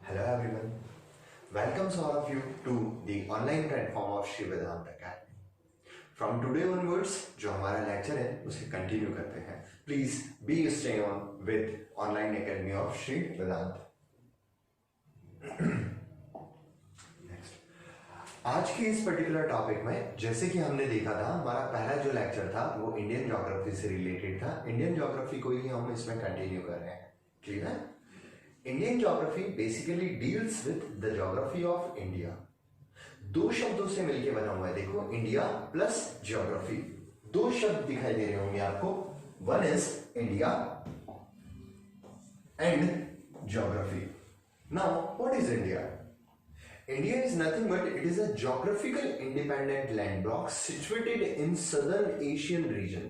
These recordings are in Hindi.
Hello everyone. Welcome all of you to the online platform of Shri Vedant Academy. From today onwards जो हमारा लेक्चर है उसे कंटिन्यू करते हैं. Please be stay on with online academy of Shri Vedant. आज के इस पर्टिकुलर टॉपिक में जैसे कि हमने देखा था हमारा पहला जो लेक्चर था वो इंडियन ज्योग्राफी से रिलेटेड था. इंडियन ज्योग्राफी को ही हम इसमें कंटिन्यू कर रहे हैं. क्लियर है? Indian geography basically deals with the geography of India. दो शब्दों से मिलकर बना हुआ है. देखो, इंडिया प्लस ज्योग्राफी. दो शब्द दिखाई दे रहे होंगे आपको. One is India and geography. Now what is India? India is nothing but it is a geographical independent land block situated in southern Asian region.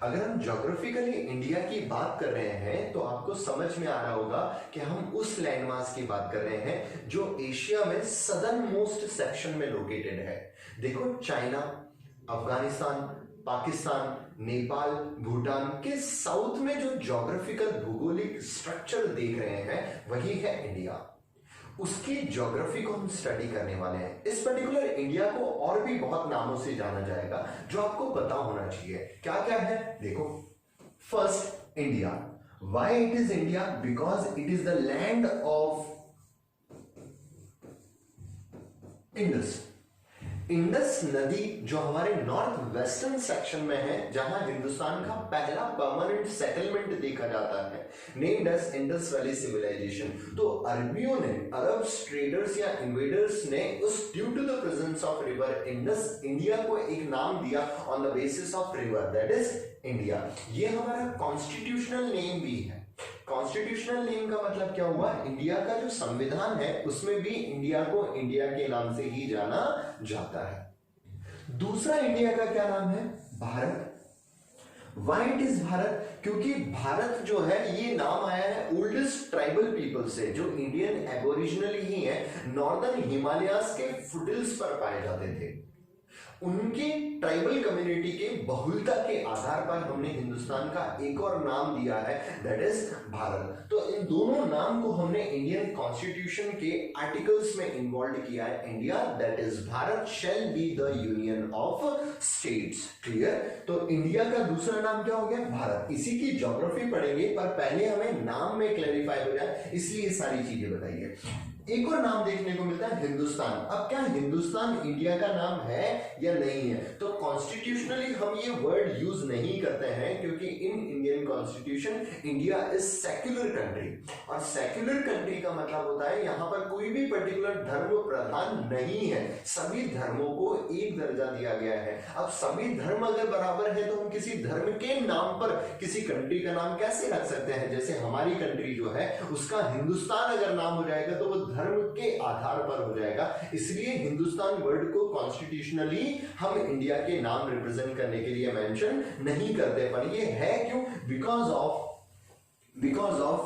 अगर हम ज्योग्राफिकली इंडिया की बात कर रहे हैं तो आपको समझ में आ रहा होगा कि हम उस लैंडमास की बात कर रहे हैं जो एशिया में सदर्न मोस्ट सेक्शन में लोकेटेड है. देखो, चाइना, अफगानिस्तान, पाकिस्तान, नेपाल, भूटान के साउथ में जो ज्योग्राफिकल भूगोलिक स्ट्रक्चर देख रहे हैं वही है इंडिया. उसकी ज्योग्राफी को हम स्टडी करने वाले हैं. इस पर्टिकुलर इंडिया को और भी बहुत नामों से जाना जाएगा जो आपको पता होना चाहिए. क्या क्या है? देखो, first India. Why it is India? Because it is the land of Indus. Indus नदी जो हमारे नॉर्थ वेस्टर्न सेक्शन में है, जहां हिंदुस्तान का पहला परमानेंट सेटलमेंट देखा जाता है, named as Indus valley civilisation. तो अरबियों ने, अरब ट्रेडर्स या इन्वेडर्स ने उस due to the presence of river Indus India को एक नाम दिया on the basis of river, that is India. ये हमारा कॉन्स्टिट्यूशनल नेम भी है. कॉन्स्टिट्यूशनल नेम का मतलब क्या हुआ? इंडिया का जो संविधान है उसमें भी इंडिया को इंडिया के नाम से ही जाना जाता है. दूसरा इंडिया का क्या नाम है? Bharat. Why it is Bharat? क्योंकि भारत जो है ये नाम आया है ओल्डेस्ट ट्राइबल पीपल से जो इंडियन एबोरिजिनल ही है, नॉर्दर्न हिमालयास के फुटहिल्स पर पाए जाते थे. उनकी ट्राइबल कम्युनिटी के बहुलता के आधार पर हमने हिंदुस्तान का एक और नाम दिया है, दैट इज भारत. तो इन दोनों नाम को हमने इंडियन कॉन्स्टिट्यूशन के आर्टिकल्स में इन्वॉल्व किया है. India, that is Bharat, shall be the union of states. Clear? तो इंडिया का दूसरा नाम क्या हो गया? भारत. इसी की ज्योग्राफी पढ़ेंगे, पर पहले हमें नाम में क्लैरिफाई हो जाए इसलिए सारी चीजें बताइए. एक और नाम देखने को मिलता है हिंदुस्तान. अब क्या हिंदुस्तान इंडिया का नाम है या नहीं है? तो कॉन्स्टिट्यूशनली हम ये वर्ड यूज नहीं करते हैं क्योंकि in Indian constitution India is secular country. और सेक्युलर कंट्री का मतलब होता है यहां पर कोई भी पर्टिकुलर धर्म प्रधान नहीं है, सभी धर्मों को एक दर्जा दिया गया है. अब सभी धर्म अगर बराबर है तो हम किसी धर्म के नाम पर किसी कंट्री का नाम कैसे रख सकते हैं? जैसे हमारी कंट्री जो है उसका हिंदुस्तान अगर नाम हो जाएगा तो वो धर्म के आधार पर हो जाएगा. इसलिए हिंदुस्तान वर्ड को कॉन्स्टिट्यूशनली हम इंडिया के नाम रिप्रेजेंट करने के लिए मेंशन नहीं करते. पर ये है क्यों? Because of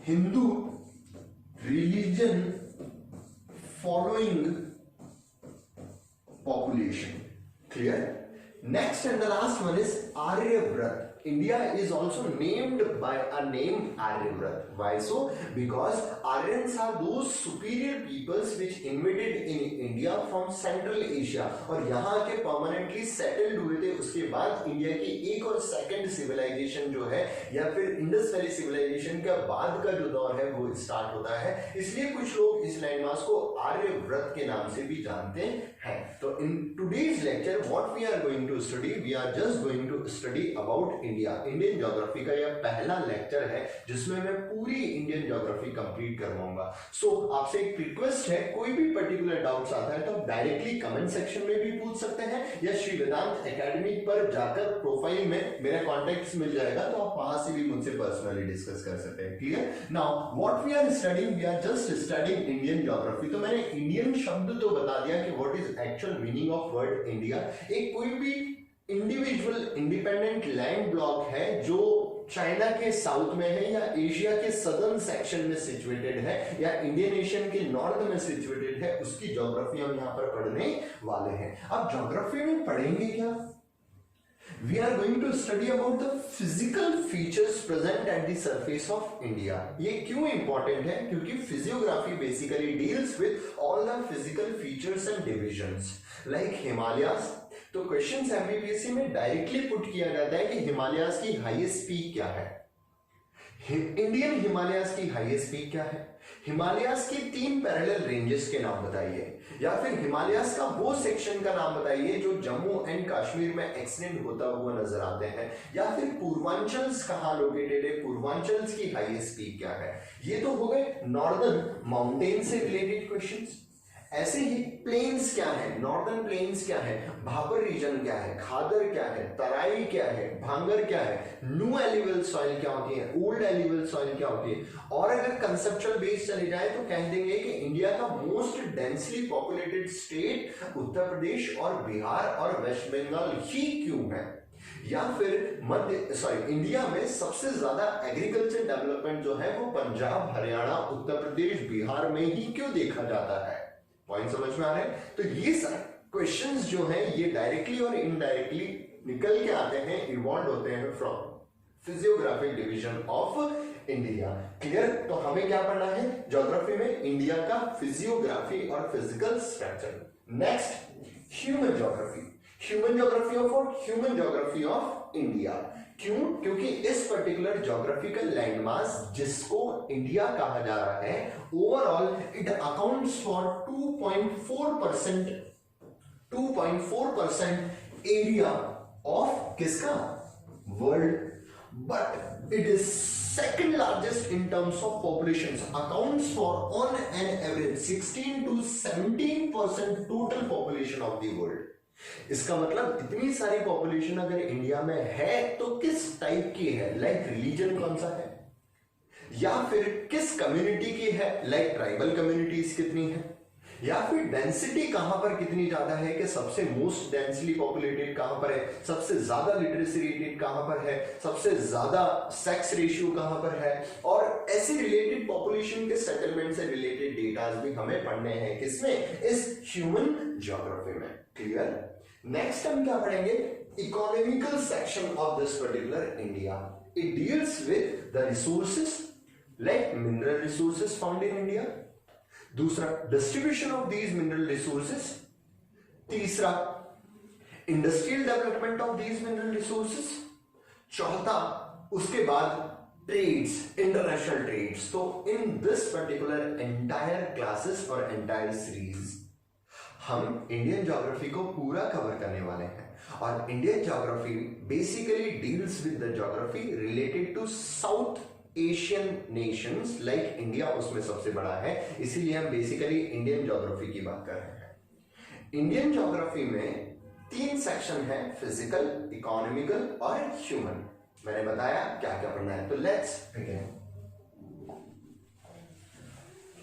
Hindu religion following population. Clear? Next and the last one is Aryavrat. India is also named by a name Aryavrat. Why so? Because Aryans are those superior peoples which invaded in India from Central Asia और यहाँ के permanently settled हुए थे. उसके बाद इंडिया की एक और सेकंड सिविलाइजेशन जो है या फिर इंडस वैली सिविलाइजेशन का बाद का जो दौर है वो स्टार्ट होता है. इसलिए कुछ लोग इस लैंडमास को आर्यव्रत के नाम से भी जानते हैं. तो in today's lecture what we are going to study, we are just going to study about India. Indian geography का यह पहला लेक्चर है जिसमें मैं पूरी इंडियन ज्योग्राफी कंप्लीट करवाऊंगा. सो आपसे एक रिक्वेस्ट है, कोई भी पर्टिकुलर डाउट्स आता है तो आप डायरेक्टली कमेंट सेक्शन में भी पूछ सकते हैं या श्री वेदांत एकेडमी पर जाकर प्रोफाइल में मेरा कॉन्टेक्ट मिल जाएगा तो आप वहां से भी मुझसे पर्सनली डिस्कस कर सकते हैं. Clear? Now what we are studying, we are just studying Indian geography. तो मैंने इंडियन शब्द तो बता दिया कि what is actual meaning of word India. एक कोई भी इंडिविजुअल इंडिपेंडेंट लैंड ब्लॉक है जो चाइना के साउथ में है या एशिया के सदर्न सेक्शन में सिचुएटेड है या इंडियन एशियन के नॉर्थ में सिचुएटेड है, उसकी ज्योग्राफी हम यहां पर पढ़ने वाले हैं. अब ज्योग्राफी में पढ़ेंगे क्या? We are going to study about the physical features present at the surface of India. ये क्यों important है? क्योंकि physiography basically deals with all the physical features and divisions like Himalayas. तो क्वेश्चंस एमपीपीएससी में डायरेक्टली पुट किया जाता है कि हिमालयाज की हाईएस्ट पीक क्या है, इंडियन हिमालयाज की हाईएस्ट पीक क्या है, हिमालयाज की 3 पैरेलल रेंजेस के नाम बताइए, या फिर हिमालयाज का वो सेक्शन का नाम बताइए जो जम्मू एंड कश्मीर में एक्सटेंड होता हुआ नजर आते हैं, या फिर पूर्वांचल कहां लोकेटेड है, पूर्वांचल की हाईएस्ट पीक क्या है। ये तो हो गए नॉर्दर्न माउंटेन से रिलेटेड क्वेश्चंस। ऐसे ही प्लेन्स क्या है, नॉर्दर्न प्लेन्स क्या है, भाबर रीजन क्या है, खादर क्या है, तराई क्या है, भांगर क्या है, न्यू एलिवल सॉइल क्या होती है, ओल्ड एलिवल सॉइल क्या होती है। और अगर कंसेप्चुअल बेस चले जाए तो कह देंगे कि इंडिया का most densely populated state Uttar Pradesh और बिहार और वेस्ट बंगाल ही क्यों है, या फिर इंडिया में सबसे ज्यादा एग्रीकल्चर डेवलपमेंट जो है वो पंजाब, हरियाणा, उत्तर प्रदेश, बिहार में ही क्यों देखा जाता है। पॉइंट समझ में आ रहे हैं? तो ये सारे क्वेश्चंस जो हैं ये डायरेक्टली और इनडायरेक्टली निकल के आते हैं, इवॉल्व होते हैं from physiographic division of India. Clear? तो हमें क्या पढ़ना है ज्योग्राफी में, इंडिया का फिजियोग्राफी और physical structure. Next human geography, human geography of human geography of India. क्यों? क्योंकि इस पर्टिकुलर ज्योग्राफिकल लैंडमास जिसको इंडिया कहा जा रहा है, overall it accounts for 2.4% area of किसका, world, but it is second largest in terms of populations, accounts for on an average 16 to 17% total population of the world। इसका मतलब इतनी सारी पॉपुलेशन अगर इंडिया में है तो किस टाइप की है, लाइक रिलीजन कौन सा है, या फिर किस कम्युनिटी की है, लाइक ट्राइबल कम्युनिटीज कितनी है, या फिर डेंसिटी कहां पर कितनी ज्यादा है कि सबसे मोस्ट डेंसली पॉपुलेटेड कहां पर है, सबसे ज्यादा लिटरेसी रेटेड कहां पर है, सबसे ज्यादा सेक्स रेशियो कहां पर है, और ऐसे रिलेटेड पॉपुलेशन के सेटलमेंट से रिलेटेड डेटा भी हमें पढ़ने हैं किसमें, इस ह्यूमन ज्योग्राफी में। क्लियर? नेक्स्ट हम क्या पढ़ेंगे, economical section of this particular India. It deals with the resources like mineral resources found in India, दूसरा distribution of these mineral resources, तीसरा industrial development of these mineral resources, चौथा उसके बाद ट्रेड्स, इंटरनेशनल ट्रेड्स। तो in this particular entire classes और एंटायर सीरीज हम इंडियन ज्योग्राफी को पूरा कवर करने वाले हैं। और Indian geography basically deals with the geography related to south Asian nations, like India उसमें सबसे बड़ा है, इसीलिए हम बेसिकली इंडियन ज्योग्राफी की बात कर रहे हैं। इंडियन ज्योग्राफी में 3 सेक्शन है, फिजिकल, इकोनॉमिकल और ह्यूमन। मैंने बताया क्या क्या पढ़ना है, तो लेट्स बिगिन।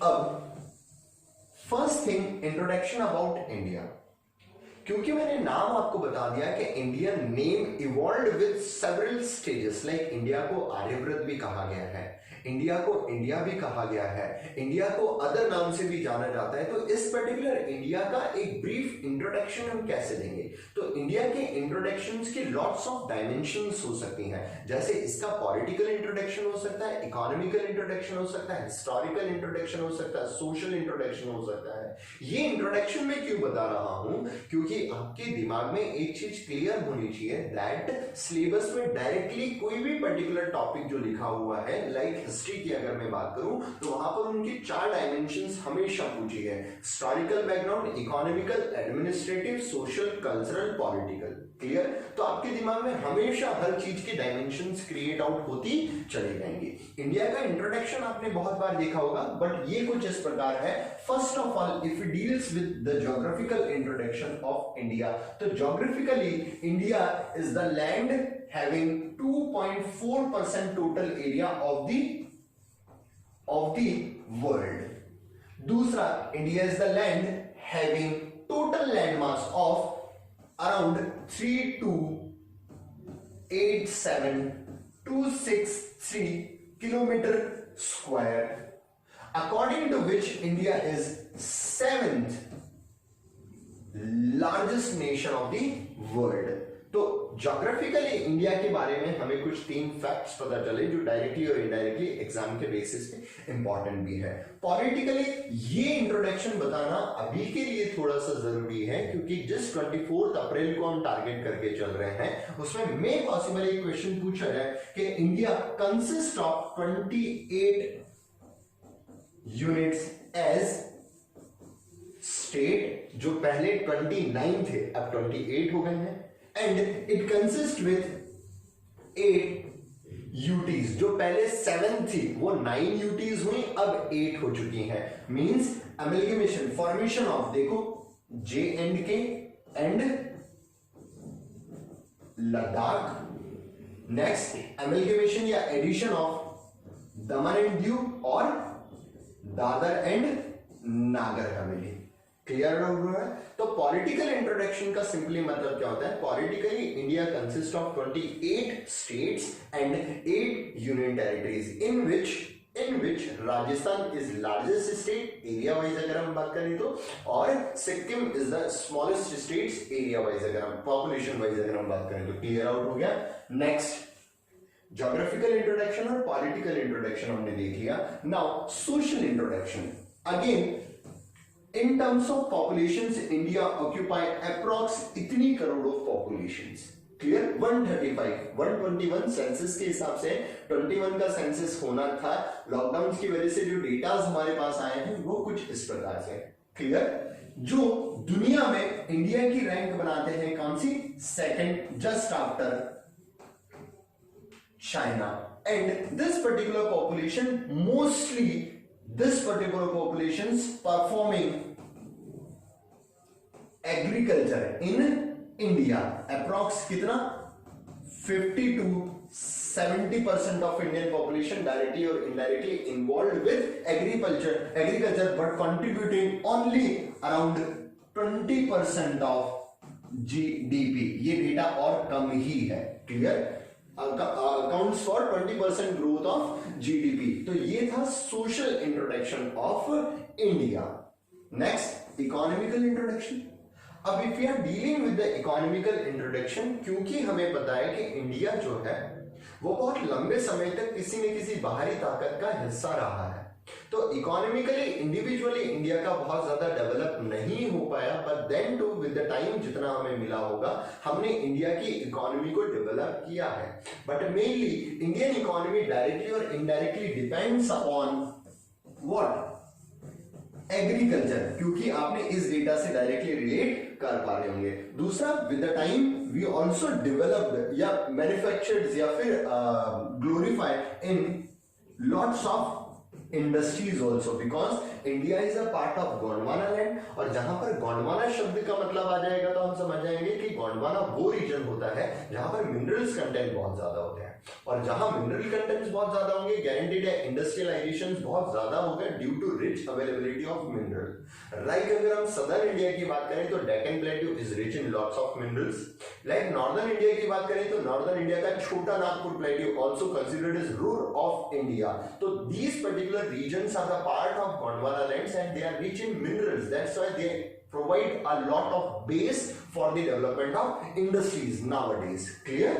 अब first thing, introduction about India. क्योंकि मैंने नाम आपको बता दिया कि Indian name evolved with several stages, like India को आर्यव्रत भी कहा गया है, इंडिया को इंडिया भी कहा गया है, इंडिया को अदर नाम से भी जाना जाता है। तो इस पर्टिकुलर इंडिया का एक ब्रीफ इंट्रोडक्शन हम कैसे देंगे, तो इंडिया के इंट्रोडक्शंस की लॉट्स ऑफ डायमेंशंस हो सकती हैं, जैसे इसका पॉलिटिकल इंट्रोडक्शन हो सकता है, इकोनॉमिकल इंट्रोडक्शन हो सकता है, हिस्टोरिकल इंट्रोडक्शन हो सकता है, सोशल इंट्रोडक्शन हो सकता है। ये इंट्रोडक्शन मैं क्यों बता रहा हूं, क्योंकि आपके दिमाग में एक चीज क्लियर होनी चाहिए दैट सिलेबस में डायरेक्टली कोई भी पर्टिकुलर टॉपिक जो लिखा हुआ है, लाइक हिस्ट्री की अगर मैं बात करूं तो वहां पर उनकी 4 डायमेंशंस हमेशा पूछी है, historical background, economical, administrative, social, cultural, political. Clear? तो आपके दिमाग में हमेशा हर चीज की डायमेंशंस क्रिएट आउट होती चली जाएंगी। इंडिया का इंट्रोडक्शन आपने बहुत बार देखा होगा, बट ये कुछ इस प्रकार है। First of all, if it deals with the geographical introduction of India, तो geographically India is the land having 2.4% total area of the world. दूसरा, India is the land having total landmass of around 3287263 kilometer square, according to which India is 7th largest nation of the world. तो ज्योग्राफिकली इंडिया के बारे में हमें कुछ 3 फैक्ट्स पता चले जो डायरेक्टली और इनडायरेक्टली एग्जाम के बेसिस पे इंपॉर्टेंट भी है। पॉलिटिकली ये इंट्रोडक्शन बताना अभी के लिए थोड़ा सा जरूरी है क्योंकि जिस 24 अप्रैल को हम टारगेट करके चल रहे हैं उसमें मे पॉसिबल एक क्वेश्चन पूछा जाए कि India consist of 28 units as state, जो पहले 29 थे अब 28 हो गए हैं, and it consist with 8 UTs, जो पहले 7 थी वो 9 यूटीज हुई अब 8 हो चुकी हैं। मींस अमेलगेमेशन फॉर्मेशन ऑफ, देखो जे एंड के एंड लद्दाख, नेक्स्ट अमेलगेमेशन या addition of Daman and Diu और दादर एंड नागर हवेली। क्लियर हो रहा है? तो पॉलिटिकल इंट्रोडक्शन का सिंपली मतलब क्या होता है? Politically India consist of 28 states and 8 union territories in which Rajasthan is largest state area wise अगर हम बात करें तो, और Sikkim is the smallest states area wise अगर हम पॉपुलेशन वाइज अगर हम बात करें तो। क्लियर आउट हो गया? नेक्स्ट ज्योग्राफिकल इंट्रोडक्शन और पॉलिटिकल इंट्रोडक्शन हमने देख लिया। Now social introduction. Again in terms of populations India occupy approx इतनी crore of populations। Clear? 135 121 census के हिसाब से 21 का सेंसस होना था, लॉकडाउन की वजह से जो डेटा हमारे पास आए हैं वो कुछ इस प्रकार से। क्लियर? जो दुनिया में इंडिया की रैंक बनाते हैं कौन सी? Second, just after China. And this particular population mostly this particular populations performing agriculture in India। approx कितना? 50 to 70% of Indian population directly or indirectly involved with agriculture but contributing only around 20% of GDP। ये डेटा और कम ही है। Clear? Accounts for 20% growth of GDP. तो ये था social introduction of India. Next economical introduction. अब if you are dealing with the economical introduction, क्योंकि हमें पता है कि इंडिया जो है वो बहुत लंबे समय तक किसी न किसी बाहरी ताकत का हिस्सा रहा है, तो इकोनॉमिकली इंडिविजुअली इंडिया का बहुत ज्यादा डेवलप नहीं हो पाया, but then too with the time जितना हमें मिला होगा हमने इंडिया की इकोनॉमी को डेवलप किया है। But mainly Indian economy directly और indirectly depends upon what? Agriculture, क्योंकि आपने इस डेटा से डायरेक्टली रिलेट कर पा रहे होंगे। दूसरा, with the time we also developed या मैन्युफैक्चर्ड या फिर glorified in lots of industries also, because India is a part of Gondwana land. और जहां पर गोंडवाना शब्द का मतलब आ जाएगा तो हम समझ जाएंगे कि गोंडवाना वो रीजन होता है जहां पर मिनरल्स कंटेंट बहुत ज्यादा होते हैं, और जहां मिनरल कंटेंट्स बहुत ज्यादा होंगे गारंटीड है इंडस्ट्रियलाइजेशन बहुत ज्यादा होगा due to rich availability of mineral. Like अगर हम सदर्न इंडिया की बात करें तो Deccan plateau is rich in lots of minerals. Like northern India की बात करें तो नॉर्दर्न इंडिया का Chota Nagpur plateau also considered as Ruhr of India. तो these particular regions are the part of Gondwana lands and they are rich in minerals. That's why they provide a lot of base for the development of industries nowadays. Clear?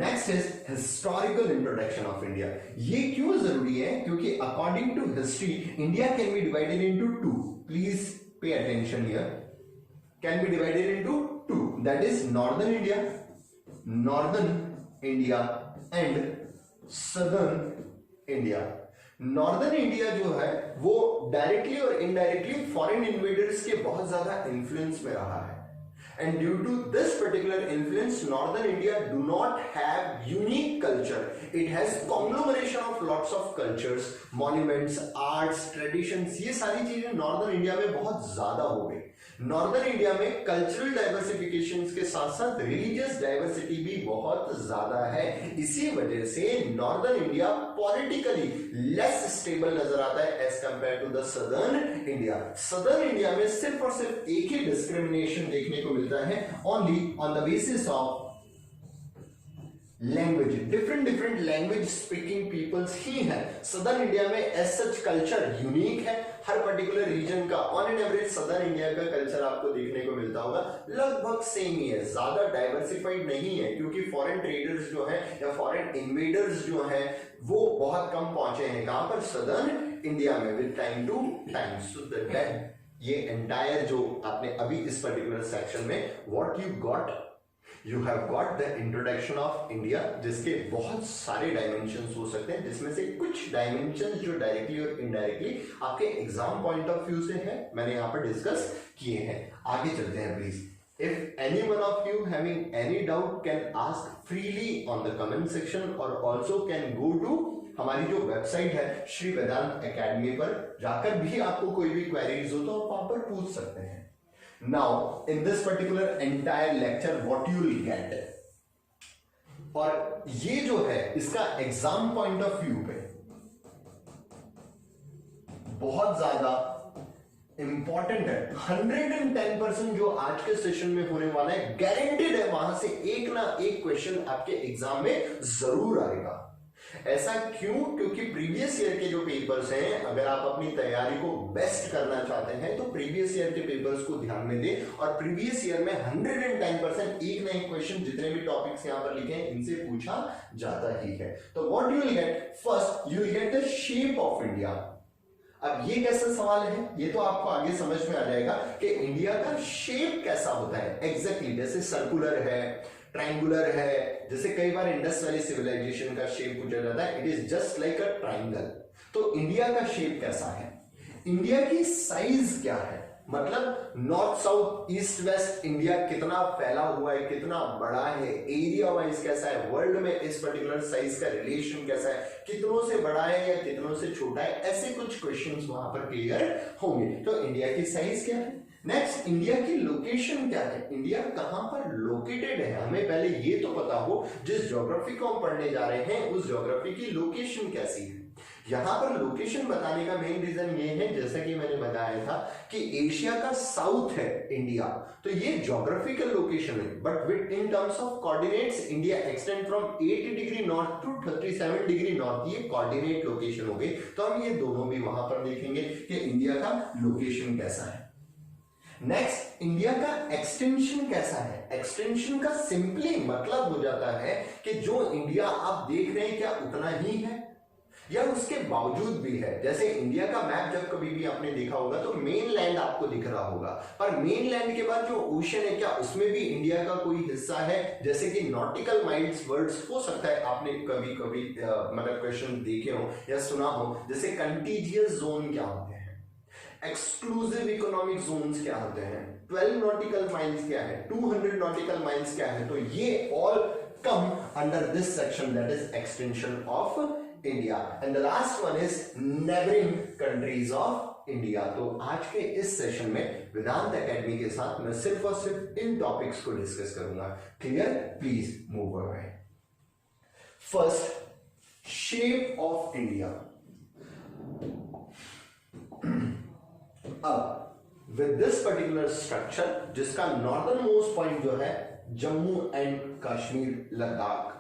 Next is historical introduction of India. ये क्यों जरूरी है? क्योंकि according to history, India can be divided into two. Please pay attention here. Can be divided into two. That is Northern India and Southern India. Northern India जो है वो डायरेक्टली और इनडायरेक्टली फॉरेन इन्वेडर्स के बहुत ज्यादा इन्फ्लुएंस में रहा है, and due to this particular influence northern India do not have unique culture. It has conglomeration of lots of cultures, monuments, arts, traditions. ये सारी चीजें नॉर्दर्न इंडिया में बहुत ज्यादा हो गई। नॉर्दर्न इंडिया में कल्चरल डाइवर्सिफिकेशन के साथ साथ रिलीजियस डाइवर्सिटी भी बहुत ज्यादा है। इसी वजह से northern India politically less stable नजर आता है as compare to the southern India. Southern India में सिर्फ और सिर्फ एक ही डिस्क्रिमिनेशन देखने को मिलता है, only on the basis of language, different different language speaking peoples ही हैं सदर्न इंडिया में। एज सच कल्चर यूनिक है, हर पर्टिकुलर रीजन का on an average southern India का कल्चर आपको देखने को मिलता होगा लगभग सेम ही है, ज्यादा डाइवर्सिफाइड नहीं है, क्योंकि फॉरेन ट्रेडर्स जो है या फॉरेन इन्वेडर्स जो है वो बहुत कम पहुंचे हैं कहां पर, सदर्न इंडिया में, with time to time. So that ये एंटायर जो आपने अभी इस पर्टिकुलर सेक्शन में what you have got the introduction of India, जिसके बहुत सारे डायमेंशंस हो सकते हैं, जिसमें से कुछ डायमेंशंस जो डायरेक्टली और इनडायरेक्टली आपके एग्जाम पॉइंट ऑफ व्यू से है मैंने यहाँ पर डिस्कस किए हैं। आगे चलते हैं please. If any one of you having any doubt can ask freely on the comment section or also can go to हमारी जो वेबसाइट है श्री वेदांत एकेडमी पर जाकर भी आपको कोई भी क्वेरीज हो तो आप वहां पर पूछ सकते हैं। Now in this particular entire lecture what you will get, और ये जो है इसका एग्जाम पॉइंट ऑफ व्यू पे बहुत ज्यादा इंपॉर्टेंट है। 110% जो आज के सेशन में होने वाला है गारंटेड है, वहां से एक ना एक क्वेश्चन आपके एग्जाम में जरूर आएगा। ऐसा क्यों? क्योंकि प्रीवियस ईयर के जो पेपर्स हैं, अगर आप अपनी तैयारी को बेस्ट करना चाहते हैं तो प्रीवियस ईयर के पेपर्स को ध्यान में दें, और प्रीवियस ईयर में 110% एक ना एक क्वेश्चन जितने भी टॉपिक्स यहां पर लिखे हैं इनसे पूछा जाता ही है। तो what you will get, first you will get the shape of India. अब ये कैसा सवाल है, ये तो आपको आगे समझ में आ जाएगा कि इंडिया का शेप कैसा होता है एग्जैक्टली। जैसे सर्कुलर है, ट्रायंगुलर है, जैसे कई बार इंडस वैली सिविलाइजेशन का शेप पूछा जाता है, it is just like a triangle. तो इंडिया का शेप कैसा है, इंडिया की साइज क्या है, मतलब north south east waste India कितना फैला हुआ है, कितना बड़ा है, एरिया वाइज कैसा है, वर्ल्ड में इस पर्टिकुलर साइज का रिलेशन कैसा है, कितनों से बड़ा है या कितनों से छोटा है, ऐसे कुछ क्वेश्चंस वहां पर क्लियर होंगे। तो इंडिया की साइज क्या है। नेक्स्ट, इंडिया की लोकेशन क्या है, इंडिया कहां पर लोकेटेड है, हमें पहले ये तो पता हो जिस ज्योग्राफी को हम पढ़ने जा रहे हैं उस ज्योग्राफी की लोकेशन कैसी है। यहां पर लोकेशन बताने का मेन रीजन ये है, जैसा कि मैंने बताया था कि एशिया का साउथ है इंडिया, तो ये ज्योग्राफिकल लोकेशन है, but with in terms of coordinates India extend from 80 degree north to 37 degree north, ये कोऑर्डिनेट लोकेशन हो गई। तो हम ये दोनों भी वहां पर देखेंगे कि इंडिया का लोकेशन कैसा है। नेक्स्ट, इंडिया का एक्सटेंशन कैसा है। एक्सटेंशन का सिंपली मतलब हो जाता है कि जो इंडिया आप देख रहे हैं क्या उतना ही है या उसके बावजूद भी है। जैसे इंडिया का मैप जब कभी भी आपने देखा होगा तो मेन लैंड आपको दिख रहा होगा, पर मेन लैंड के बाद जो ओशन है क्या उसमें भी इंडिया का कोई हिस्सा है। जैसे कि नॉटिकल माइल्स वर्ड्स हो सकता है आपने कभी कभी मतलब क्वेश्चन देखे हो या सुना हो, जैसे कंटीजियस जोन क्या होते हैं, एक्सक्लूसिव इकोनॉमिक जोन्स क्या होते हैं, 12 नॉटिकल माइल्स क्या है, 200 नॉटिकल माइल्स क्या है, तो ये all come under this section that is extension of India. And the last one is neighbouring countries of India. तो आज के इस सेशन में वेदांत एकेडमी के साथ मैं सिर्फ और सिर्फ इन टॉपिक्स को डिस्कस करूंगा। Clear? Please move away. First, shape of India. अब विद दिस पर्टिकुलर स्ट्रक्चर जिसका नॉर्दर्न मोस्ट पॉइंट जो है Jammu and Kashmir Ladakh,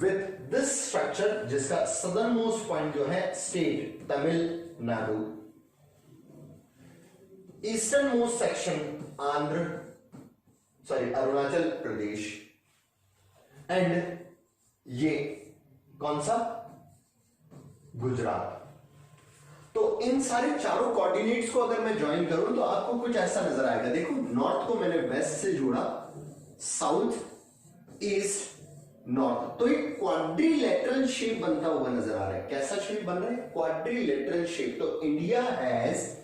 with this structure जिसका सदर्न मोस्ट पॉइंट जो है state Tamil Nadu, eastern most section Arunachal Pradesh, and ये कौन सा, गुजरात। तो इन सारे चारों कोऑर्डिनेट्स को अगर मैं ज्वाइन करूं तो आपको कुछ ऐसा नजर आएगा। देखो, नॉर्थ को मैंने वेस्ट से जोड़ा, साउथ ईस्ट नॉर्थ, तो एक क्वाड्रिलेटरल शेप बनता हुआ नजर आ रहा है। कैसा शेप बन रहा है, क्वाड्रिलेटरल शेप। तो India has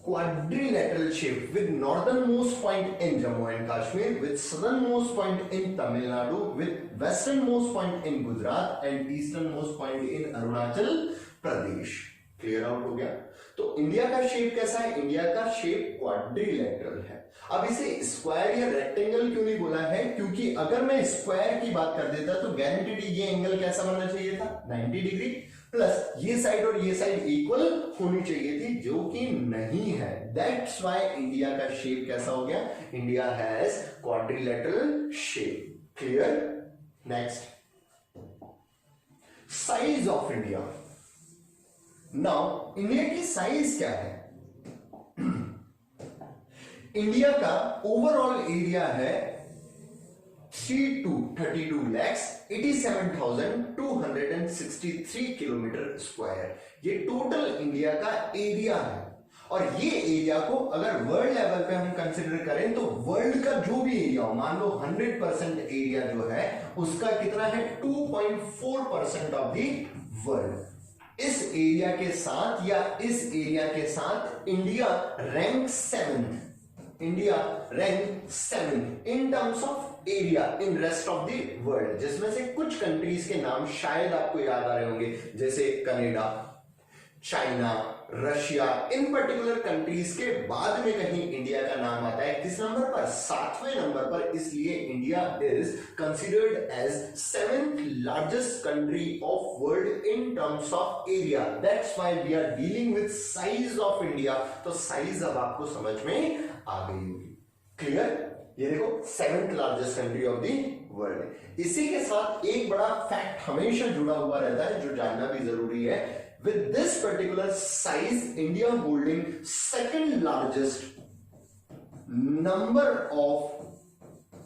quadrilateral shape with northernmost point in Jammu and Kashmir, with southernmost point in Tamil Nadu, with westernmost point in Gujarat and easternmost point in Arunachal Pradesh। Clear out हो गया। तो इंडिया का शेप कैसा है, इंडिया का शेप क्वाड्रिलेटरल है। अब इसे स्क्वायर या रेक्टेंगल क्यों नहीं बोला है, क्योंकि अगर मैं स्क्वायर की बात कर देता तो गारंटेड ये एंगल कैसा बनना चाहिए था, 90 डिग्री। प्लस ये साइड और ये साइड इक्वल होनी चाहिए थी, जो कि नहीं है। दैट्स व्हाई इंडिया का शेप कैसा हो गया, India has quadrilateral shape. Clear. Next, size of India. Now India की साइज क्या है? इंडिया का ओवरऑल एरिया है 32,87,263 किलोमीटर स्क्वायर। ये टोटल इंडिया का एरिया है। और ये एरिया को अगर वर्ल्ड लेवल पे हम कंसिडर करें तो वर्ल्ड का जो भी एरिया हो, मान लो 100% एरिया जो है उसका कितना है, 2.4% ऑफ द वर्ल्ड। इस एरिया के साथ या इस एरिया के साथ India rank 7th, India rank 7th in terms of area in rest of the world, जिसमें से कुछ कंट्रीज के नाम शायद आपको याद आ रहे होंगे, जैसे कनाडा, चाइना, रशिया। इन पर्टिकुलर कंट्रीज के बाद में कहीं इंडिया का नाम आता है। किस नंबर पर? 7वें नंबर पर। इसलिए India is considered as 7th largest country of world in terms of area. That's why we are dealing with size of India. तो साइज अब आपको समझ में आ गई होगी। क्लियर। ये देखो 7th largest country of the world. इसी के साथ एक बड़ा फैक्ट हमेशा जुड़ा हुआ रहता है जो जानना भी जरूरी है। With this particular size, India holding second largest number of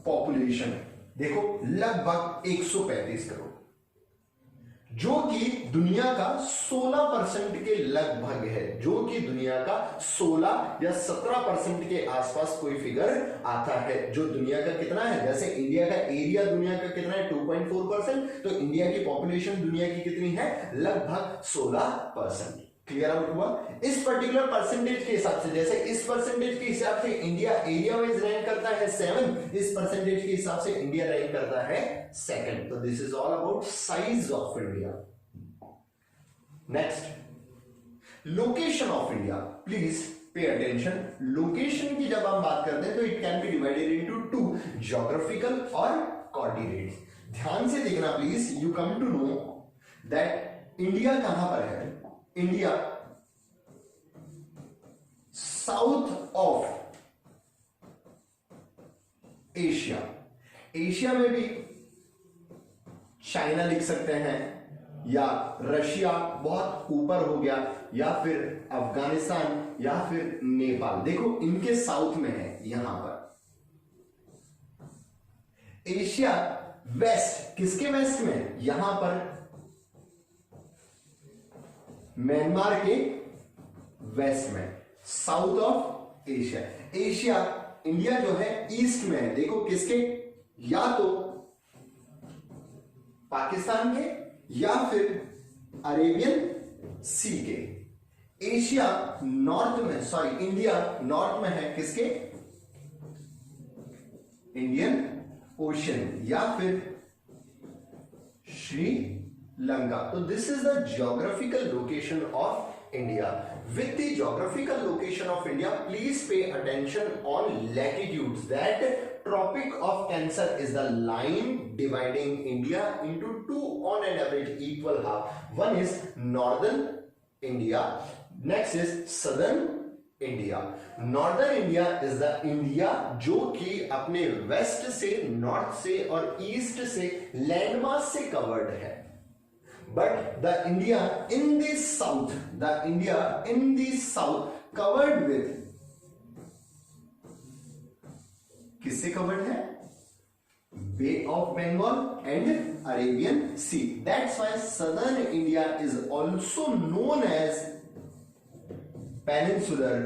population, देखो लगभग 135 करोड़, जो कि दुनिया का 16% के लगभग है, जो कि दुनिया का 16 या 17% के आसपास कोई फिगर आता है। जो दुनिया का कितना है, जैसे इंडिया का एरिया दुनिया का कितना है 2.4%, तो इंडिया की पॉपुलेशन दुनिया की कितनी है, लगभग 16%। क्लियर आउट हुआ। इस पर्टिकुलर परसेंटेज के हिसाब से, जैसे इस परसेंटेज के हिसाब से इंडिया एरिया वाइज रैंक करता है 7, इस परसेंटेज के हिसाब से इंडिया रैंक करता है 2nd। तो this is all about size of India. Next, location of India. Please pay attention. Location की जब हम बात करते हैं तो it can be divided into 2, geographical और कोऑर्डिनेट्स। ध्यान से देखना please. You come to know that India कहां पर है। India south of Asia. Asia में भी चाइना लिख सकते हैं, या रशिया बहुत ऊपर हो गया, या फिर अफगानिस्तान, या फिर नेपाल। देखो इनके साउथ में है यहां पर। एशिया वेस्ट, किसके वेस्ट में, यहां पर म्यांमार के वेस्ट में, south of Asia. Asia, India जो है ईस्ट में है। देखो किसके, या तो पाकिस्तान के या फिर अरेबियन सी के। एशिया नॉर्थ में, सॉरी इंडिया नॉर्थ में है किसके, इंडियन ओशन या फिर श्रीलंका। तो this is the geographical location of India. With the geographical location of India, please pay attention on latitudes. That Tropic of Cancer is the line dividing India into two on an average equal half. One is northern India, next is southern India. Northern India is the India जो कि अपने वेस्ट से, नॉर्थ से और ईस्ट से लैंडमास से कवर्ड है। But the India in the south, covered with, किससे covered है, Bay of Bengal and Arabian Sea. That's why southern India is also known as peninsular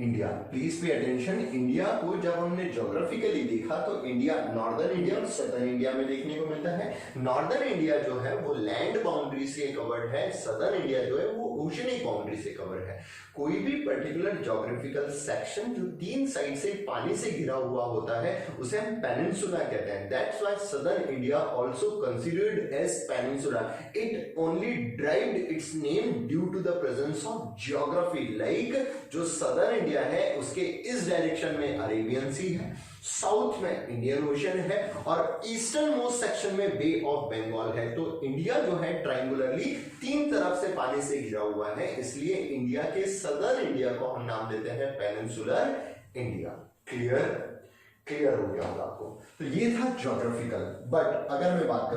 India. Please pay attention. India को जब हमने ज्योग्राफिकली देखा तो इंडिया नॉर्दर्न इंडिया और सदर्न इंडिया में देखने को मिलता है। नॉर्दर्न इंडिया जो है वो लैंड बाउंड्री से कवर्ड है, सदर्न इंडिया जो है वो ओशनिक बाउंड्री से कवर्ड है। कोई भी पर्टिकुलर ज्योग्राफिकल सेक्शन जो 3 साइड से पानी से घिरा हुआ होता है उसे हम पेनिनसुला कहते हैं। That's why southern India also considered as peninsula. It only derived its name due to the presence of geography. Like जो सदर्न इंडिया है उसके इस डायरेक्शन में अरेबियन सी है, साउथ में इंडियन ओशन है और ईस्टर्न मोस्ट सेक्शन में बे ऑफ बंगाल है। तो इंडिया जो है ट्रायंगुलरली तीन तरफ से पानी से घिरा हुआ है, इसलिए इंडिया के सदर्न इंडिया को हम नाम देते हैं पेनिनसुलर इंडिया। क्लियर हो गया होगा आपको। तो ये था ज्योग्राफिकल। बट अगर मैं बात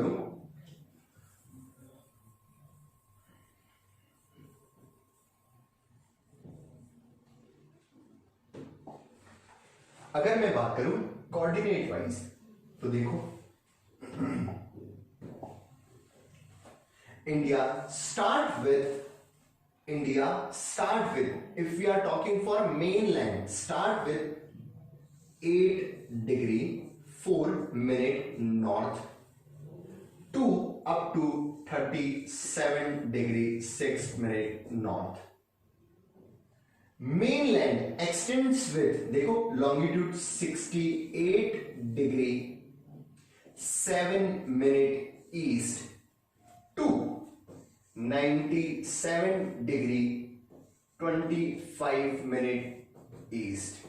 करूं कोऑर्डिनेट वाइज, तो देखो India start with if we are talking for mainland, start with 8 degree 4 minute north to up to 37 degree 6 minute north. Mainland extends with, देखो longitude 68 degree 7 minute east to 97 degree 25 minute east.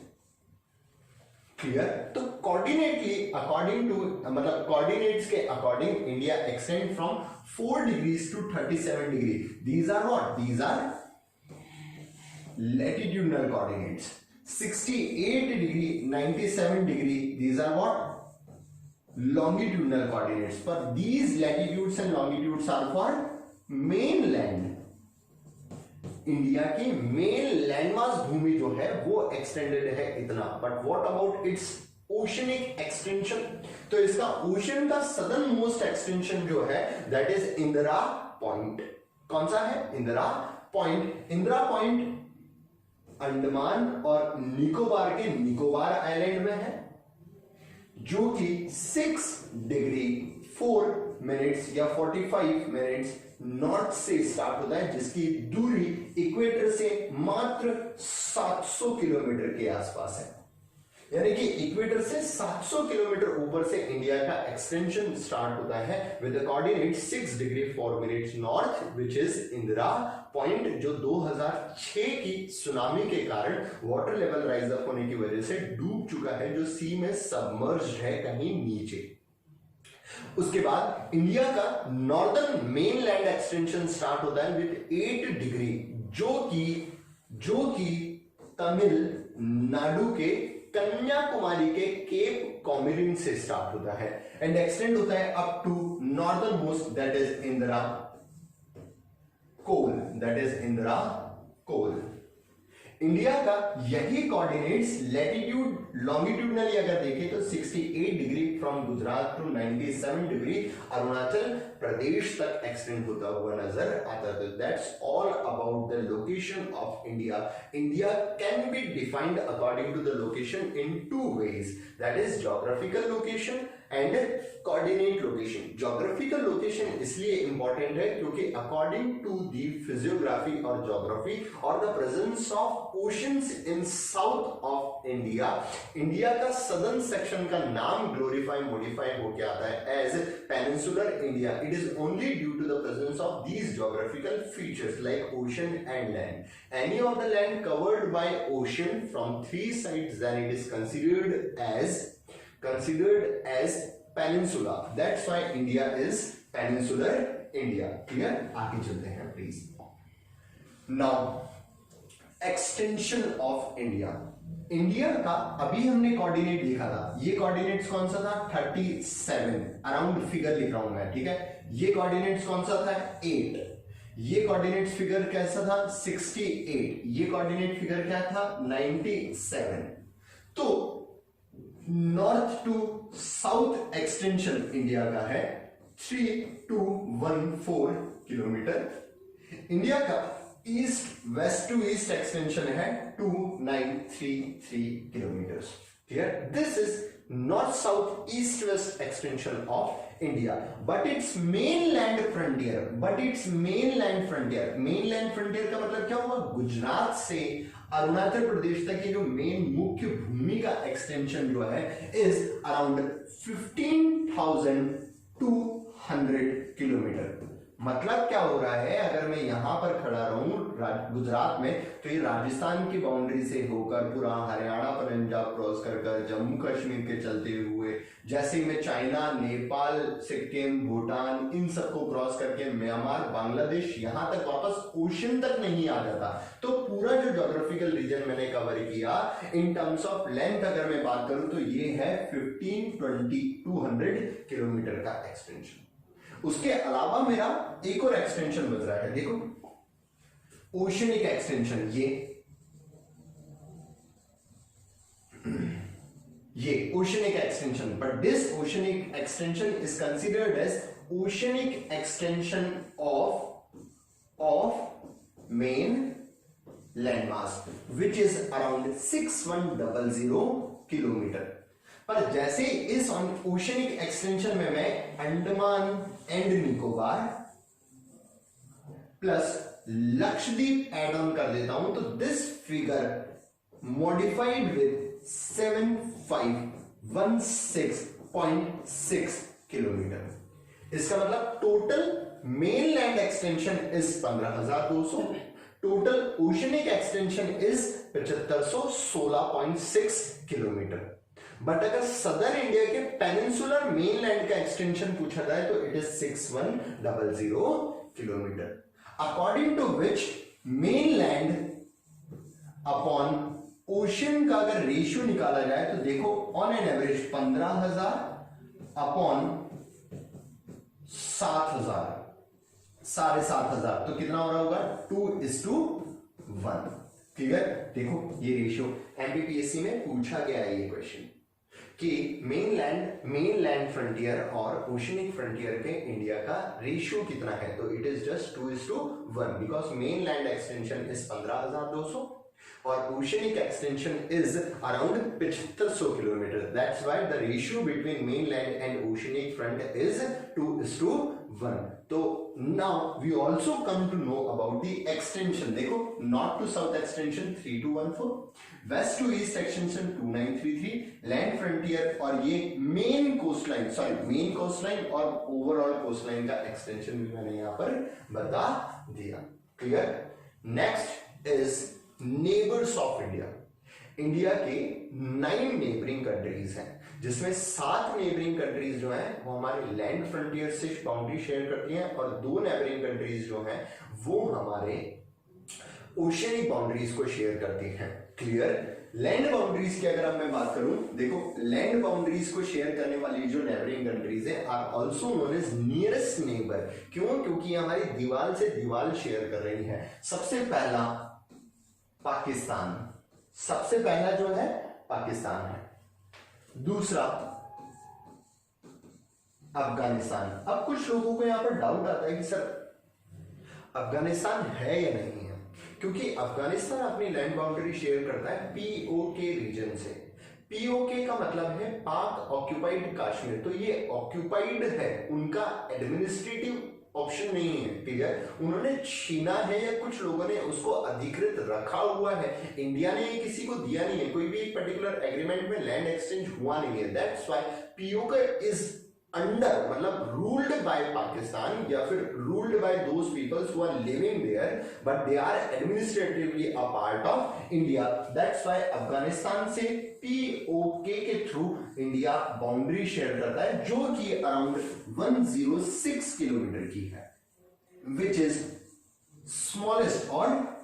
Clear? तो कोऑर्डिनेटली अकॉर्डिंग टू, मतलब कोऑर्डिनेट्स के according India extend from 4 degrees to 37 degree. These are what? These are latitudinal coordinates. 68 degree 97 degree, these are what? Longitudinal coordinates. But these latitudes and longitudes are for mainland. India की मेन लैंडमास भूमि जो है वो एक्सटेंडेड है इतना। But what about it's oceanic extension? तो इसका ओशन का सदर्न मोस्ट एक्सटेंशन जो है दैट इज इंदिरा पॉइंट। कौन सा है? इंदिरा पॉइंट। इंदिरा पॉइंट अंडमान और निकोबार के निकोबार आइलैंड में है, जो कि 6 डिग्री 4 मिनट्स या 45 मिनट्स नॉर्थ से स्टार्ट होता है, जिसकी दूरी इक्वेटर से मात्र 700 किलोमीटर के आसपास है। यानी कि इक्वेटर से 700 किलोमीटर ऊपर से इंडिया का एक्सटेंशन स्टार्ट होता है with the coordinate 6 degree 4 minutes north, which is Indira point, जो 2006 की सुनामी के कारण वाटर लेवल राइज अप होने की वजह से डूब चुका है, जो सी में सबमर्ज्ड है कहीं नीचे। उसके बाद इंडिया का नॉर्दर्न मेनलैंड एक्सटेंशन स्टार्ट होता है विद 8 डिग्री, जो कि तमिलनाडु के कन्याकुमारी के केप कॉमरिन से स्टार्ट होता है एंड एक्सटेंड होता है up to northern most, that is Indira Col. India का यही कोऑर्डिनेट्स लैटिट्यूड लॉन्गिट्यूडनली अगर देखें तो 68 degree from Gujarat to 97 degree Arunachal Pradesh तक एक्सटेंड होता हुआ नजर आता है। That's all about the location of India. India can be defined according to the location in 2 ways, that is geographical location and coordinate location. Geographical location इसलिए इंपॉर्टेंट है क्योंकि अकॉर्डिंग टू द फिजियोग्राफी और ज्योग्राफी और the presence of oceans in south of India, India का सदर्न सेक्शन का नाम ग्लोरीफाई मॉडिफाई होकर आता है as peninsular India. It is only due to the presence of these geographical features like ocean and land. Any of the land covered by ocean from 3 sides, then it is considered as peninsula. That's why India is peninsular India. Clear? आगे चलते हैं please. Now extension of India. India का अभी हमने कोऑर्डिनेट देखा था, ये कोऑर्डिनेट्स कौन सा था? 37 अराउंड फिगर लिख रहा हूं मैं, ठीक है। ये कोऑर्डिनेट्स कौन सा था? 8। ये कोऑर्डिनेट फिगर कैसा था? 68। ये कोऑर्डिनेट फिगर क्या था? 97। तो north to south extension India का है 3214 किलोमीटर। इंडिया का east west to east extension है 2933 kilometre. Clear? This is north south east west extension of India. But it's mainland frontier, mainland frontier का मतलब क्या हुआ? गुजरात से अरुणाचल प्रदेश तक की जो मेन मुख्य भूमि का एक्सटेंशन जो है इज अराउंड 15,200 किलोमीटर। मतलब क्या हो रहा है, अगर मैं यहां पर खड़ा रहूं गुजरात में, तो ये राजस्थान की बाउंड्री से होकर पूरा हरियाणा पंजाब क्रॉस कर कर जम्मू कश्मीर के चलते हुए, जैसे ही मैं चाइना, नेपाल, सिक्किम, भूटान, इन सबको क्रॉस करके म्यांमार, बांग्लादेश, यहां तक वापस ओशन तक नहीं आ जाता। तो पूरा जो ज्योग्राफिकल रीजन मैंने कवर किया इन टर्म्स ऑफ लेंथ अगर मैं बात करूं तो ये है 1520 किलोमीटर का एक्सटेंशन। उसके अलावा मेरा एक और एक्सटेंशन बच रहा है, देखो ओशनिक एक्सटेंशन, ये oceanic extension, but this oceanic extension is considered as oceanic extension of main landmass which is around 6100 kilometre. पर जैसे इस ओशनिक एक्सटेंशन में मैं Andaman and Nicobar plus Lakshadweep add on कर देता हूं, तो this figure modified with 7516.6 kilometre. इसका मतलब total main land extension is 15200, total oceanic extension is 7516.6 kilometre. But अगर सदर्न इंडिया के पेनिनसुलर मेनलैंड का एक्सटेंशन पूछा जाए तो it is 6100 kilometre, according to which mainland upon ocean का अगर रेशियो निकाला जाए तो देखो ऑन एन एवरेज 15,000 अपॉन 7,000, 7,500, तो कितना हो रहा होगा 2:1। क्लियर? देखो ये रेशियो एमपीपीएससी में पूछा गया है ये क्वेश्चन कि मेनलैंड फ्रंटियर और ओशनिक फ्रंटियर के इंडिया का रेशियो कितना है, तो it is just 2:1 because mainland extension is 15,200 और oceanic extension is around 7500 kilometre. That's why the ratio between mainland and oceanic front is 2:1। तो now we also come to know about the extension. देखो north to south extension 3214, west to east extension 2933, land frontier और ये मेन कोस्टलाइन और ओवरऑल कोस्टलाइन का एक्सटेंशन भी मैंने यहां पर बता दिया। Clear? Next is neighbours of India. India के 9 नेबरिंग कंट्रीज हैं, जिसमें 7 नेबरिंग कंट्रीज जो हैं वो हमारे लैंड फ्रंटियर से बाउंड्री शेयर करती हैं और 2 नेबरिंग कंट्रीज जो हैं वो हमारे ओशनिक बाउंड्रीज को शेयर करती हैं। क्लियर? लैंड बाउंड्रीज की अगर मैं बात करूं, देखो लैंड बाउंड्रीज को शेयर करने वाली जो नेबरिंग कंट्रीज है are also known as nearest neighbour. क्यों? क्योंकि हमारी दीवार से दीवार शेयर कर रही है। सबसे पहला पाकिस्तान, सबसे पहला जो है पाकिस्तान है, दूसरा अफगानिस्तान। अब कुछ लोगों को यहां पर डाउट आता है कि सर अफगानिस्तान है या नहीं है, क्योंकि अफगानिस्तान अपनी लैंड बाउंड्री शेयर करता है पीओके रीजन से। पीओके का मतलब है पाक ऑक्यूपाइड कश्मीर, तो ये ऑक्यूपाइड है, उनका एडमिनिस्ट्रेटिव ऑप्शन नहीं है। क्लियर? उन्होंने छीना है या कुछ लोगों ने उसको अधिकृत रखा हुआ है, इंडिया ने ये किसी को दिया नहीं है, कोई भी पर्टिकुलर एग्रीमेंट में लैंड एक्सचेंज हुआ नहीं है। That's why POK is under, मतलब रूल्ड बाय पाकिस्तान या फिर ruled by those peoples who are living there, but they are administratively a part of India. That's why Afghanistan से पीओके के थ्रू इंडिया बाउंड्री शेयर करता है, जो कि अराउंड 106 किलोमीटर की है, विच इज स्मॉलेस्ट और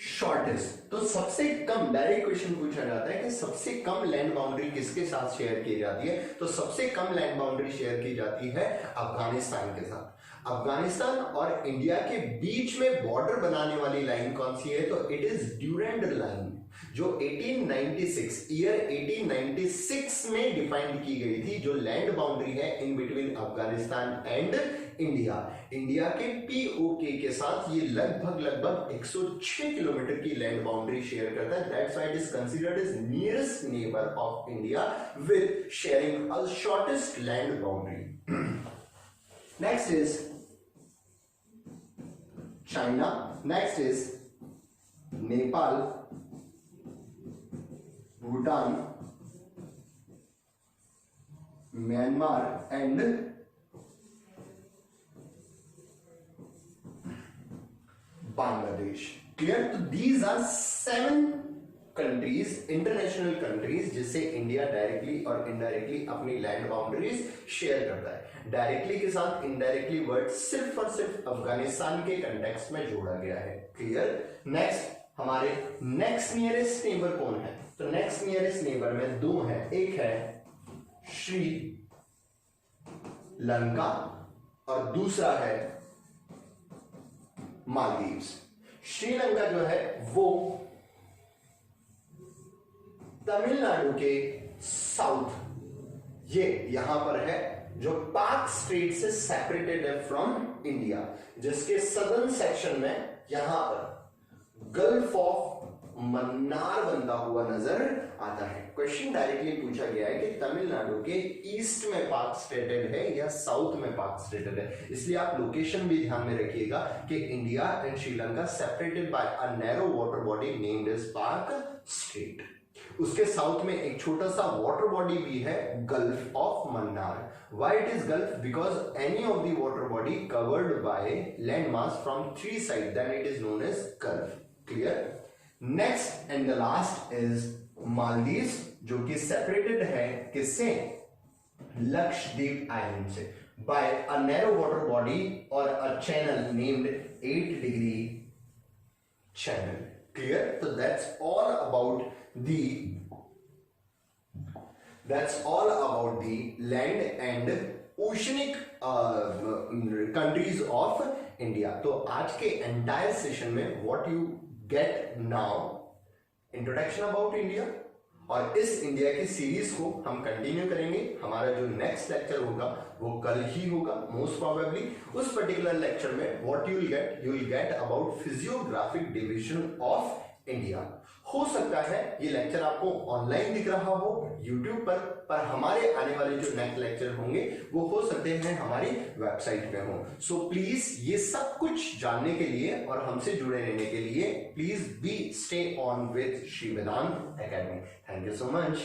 शॉर्टेस्ट। तो सबसे कम, डायरेक्ट क्वेश्चन पूछा जाता है कि सबसे कम लैंड बाउंड्री किसके साथ शेयर की जाती है, तो सबसे कम लैंड बाउंड्री शेयर की जाती है अफगानिस्तान के साथ। अफगानिस्तान और इंडिया के बीच में बॉर्डर बनाने वाली लाइन कौन सी है, तो इट इज ड्यूरेंड लाइन, जो 1896 में डिफाइंड की गई थी, जो लैंड बाउंड्री है in between Afghanistan and India. India के पीओके के साथ ये लगभग 106 किलोमीटर की लैंड बाउंड्री शेयर करता है। That's why it is considered as nearest neighbour of India with sharing a shortest land boundary. Next is China, next is Nepal, Bhutan, Myanmar and Bangladesh. Clear? तो these are 7 countries, international countries, जिससे इंडिया डायरेक्टली और इनडायरेक्टली अपनी लैंड बाउंड्रीज शेयर करता है। डायरेक्टली के साथ इनडायरेक्टली वर्ड सिर्फ और सिर्फ अफगानिस्तान के कंटेक्स्ट में जोड़ा गया है। क्लियर? नेक्स्ट, हमारे नेक्स्ट नियरेस्ट नेबर कौन है? तो नेक्स्ट नियरेस्ट नेबर में 2 है, एक है श्री लंका और दूसरा है मालदीव्स। श्रीलंका जो है वो तमिलनाडु के साउथ, ये यहां पर है, जो पाक स्टेट से सेपरेटेड है फ्रॉम इंडिया, जिसके सदर्न सेक्शन में यहां पर गल्फ ऑफ मन्नार बनता हुआ नजर आता है। क्वेश्चन डायरेक्टली पूछा गया है कि तमिलनाडु के ईस्ट में पाक स्टेटेड है या साउथ में पाक स्टेटेड है, इसलिए आप लोकेशन भी ध्यान में रखिएगा कि India and Sri Lanka separated by a narrow water body named as Palk strait. उसके साउथ में एक छोटा सा वाटर बॉडी भी है, gulf of Mannar. Why it is Gulf? Because any of the water body covered by landmass from 3 sides, then it is known as Gulf. Clear? Next and the last is Maldives, जो कि separated है किससे? लक्षद्वीप आइलैंड से by a narrow water body or a channel named 8 degree channel. Clear? So that's all about the land and oceanic countries of India. तो आज के entire session में what you get now, introduction about India, और इस इंडिया की सीरीज को हम कंटिन्यू करेंगे। हमारा जो नेक्स्ट लेक्चर होगा वो कल ही होगा मोस्ट प्रोबेबली। उस पर्टिकुलर लेक्चर में what you will get about physiographic division of India. हो सकता है ये लेक्चर आपको ऑनलाइन दिख रहा हो यूट्यूब पर हमारे आने वाले जो नेक्स्ट लेक्चर होंगे वो हो सकते हैं हमारी वेबसाइट पे हो। सो प्लीज ये सब कुछ जानने के लिए और हमसे जुड़े रहने के लिए please be stay on with Shri Vedant academy. Thank you so much.